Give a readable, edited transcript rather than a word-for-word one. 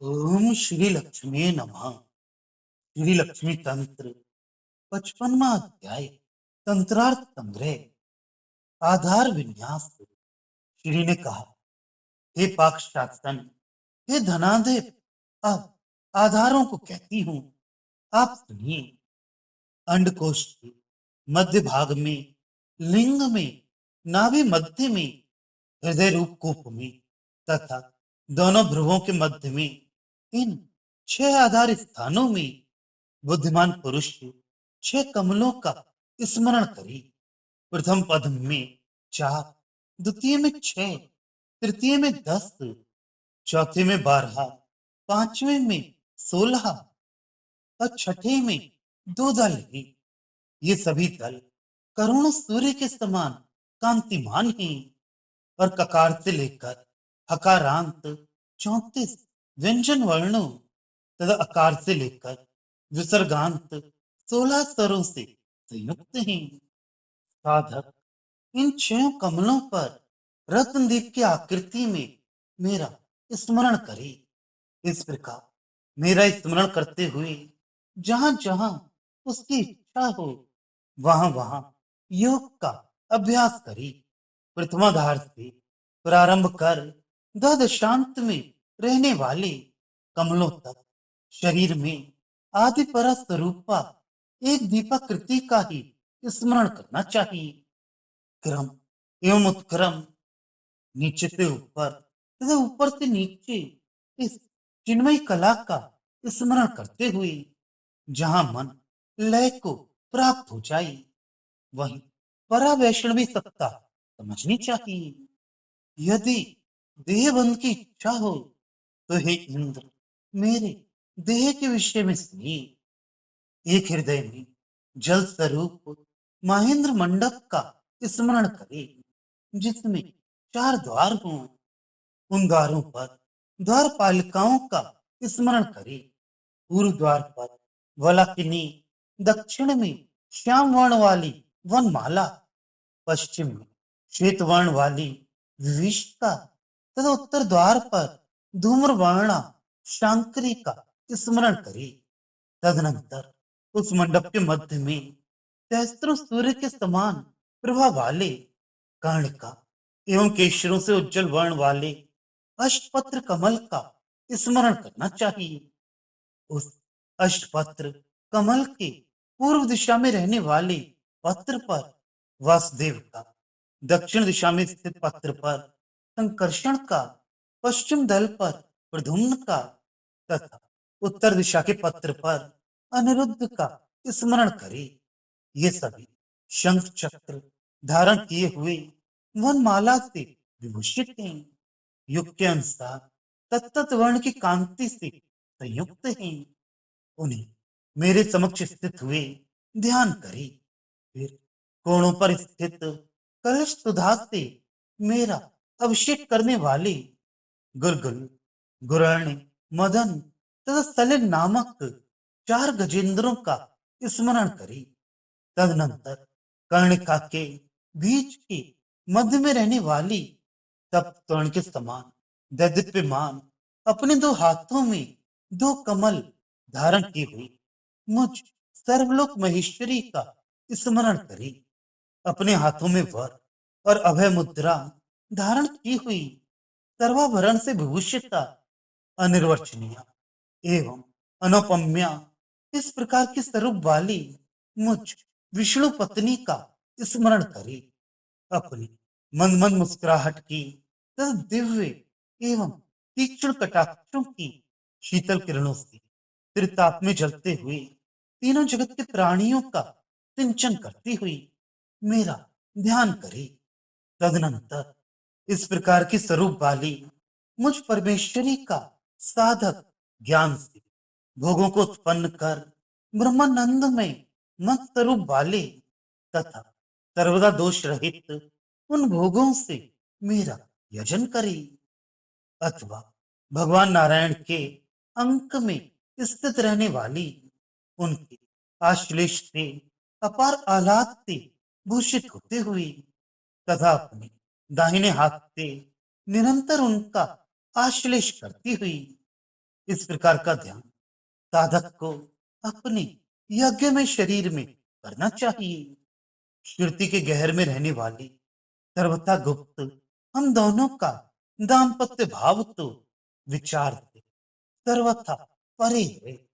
ओम श्री लक्ष्मी नमः। श्री लक्ष्मी तंत्र 55वां अध्याय। तंत्रार्थ संग्रह। आधार विन्यास। श्री ने कहा, हे पाक शासन, हे धनादेव, अब आधारों को कहती हूँ, आप सुनिए। अंडकोश के मध्य भाग में, लिंग में, नाभि मध्य में, हृदय रूप कूप में तथा दोनों भ्रुवों के मध्य में, इन 6 आधार स्थानों में बुद्धिमान पुरुष 6 कमलों का स्मरण करें। प्रथम पद में 4, द्वितीय में 6, तृतीय में 10, चौथे में 12, पांचवें में 16 और छठे में 2 दल हैं। ये सभी दल करोड़ों सूर्य के समान कांतिमान हैं और ककार से लेकर हकारांत 34 व्यंजन वर्णों तथा अकार से लेकर विसर्गांत 16 स्वरों से संयुक्त हैं। साधक इन 6 कमलों पर रत्नदीप की आकृति में मेरा स्मरण करे। इस प्रकार मेरा स्मरण करते हुए जहां जहां उसकी इच्छा हो, वहां वहां योग का अभ्यास करे। प्रथमाधार से प्रारंभ कर द्वादशांत में रहने वाले कमलों तक शरीर में आदि पर स्वरूपा एक दीपाकृति का ही स्मरण करना चाहिए। क्रम एवं उत्क्रम, नीचे से ऊपर तथा ऊपर से नीचे, इस चिन्मयी कला का स्मरण करते हुए जहां मन लय को प्राप्त हो जाए, वहीं परावैष्णवी सत्ता समझनी चाहिए। यदि देह बंध की इच्छा हो तो हे इंद्र, मेरे देह के विषय में सुनिए। एक हृदय में जल स्वरूप महेंद्र मंडप का स्मरण करे, जिसमें 4 द्वार हों। उन द्वारों पर द्वारपालिकाओं का स्मरण करे। पूर्व द्वार पर वलाकिनी, दक्षिण में श्याम वर्ण वाली वनमाला, पश्चिम में श्वेत वर्ण वाली विविष्टा तथा उत्तर द्वार पर धूम्रवर्णा शांकरी का स्मरण करे। तदनंतर उस मंडप के मध्य में सहस्त्रों सूर्य के समान प्रभा वाले कर्णिका एवं केशरों से उज्जवल वर्ण वाले अष्टपत्र कमल का स्मरण करना चाहिए। उस अष्टपत्र कमल के पूर्व दिशा में रहने वाले पत्र पर वासुदेव का, दक्षिण दिशा में स्थित पत्र पर संकर्षण का, पश्चिम दल पर प्रद्युम्न का तथा उत्तर दिशा के पत्र पर अनिरुद्ध का स्मरण करे। ये सभी शंख चक्र धारण किए हुए वनमाला से विभूषित हैं। युग के अनुसार तत्त वर्ण की कांति से संयुक्त हैं। उन्हें मेरे समक्ष स्थित हुए ध्यान करें। फिर कोणों पर स्थित कलश सुधा से मेरा अभिषेक करने वाले गुलगुल, गुरर्ण, मदन तथा सलिल नामक 4 गजेंद्रों का स्मरण करें। तदनंतर कर्णिका के बीच के मध्य में रहने वाली तप्त स्वर्ण के समान दैदीप्यमान अपने 2 हाथों में 2 कमल धारण की हुई मुझ सर्वलोक महेश्वरी का स्मरण करें। अपने हाथों में वर और अभय मुद्रा धारण की हुई सर्वाभरण से विभूषिता, अनिर्वचनीय एवं अनुपम्या, इस प्रकार की स्वरूप वाली मुझ विष्णु पत्नी का स्मरण करें। अपनी मंद मंद मुस्कुराहट की तथा दिव्य एवं तीक्ष्ण कटाक्षों की शीतल किरणों से त्रिताप में जलते हुए तीनों जगत के प्राणियों का सिंचन करती हुई मेरा ध्यान करे। तदनंतर इस प्रकार की स्वरूप वाली मुझ परमेश्वरी का साधक ज्ञान से भोगों को उत्पन्न कर ब्रह्मानंद में मत स्वरूप वाले तथा सर्वदा दोष रहित उन भोगों से मेरा यजन करे। अथवा भगवान नारायण के अंक में स्थित रहने वाली उनके आश्लेष से अपार आह्लाद से भूषित होते हुए तथा अपने दाहिने हाथ से निरंतर उनका आश्लेष करती हुई इस प्रकार का ध्यान साधक को अपने यज्ञ में शरीर में करना चाहिए। श्रुति के गहर में रहने वाली सर्वथा गुप्त हम दोनों का दाम्पत्य भाव तो विचार से सर्वथा परे है।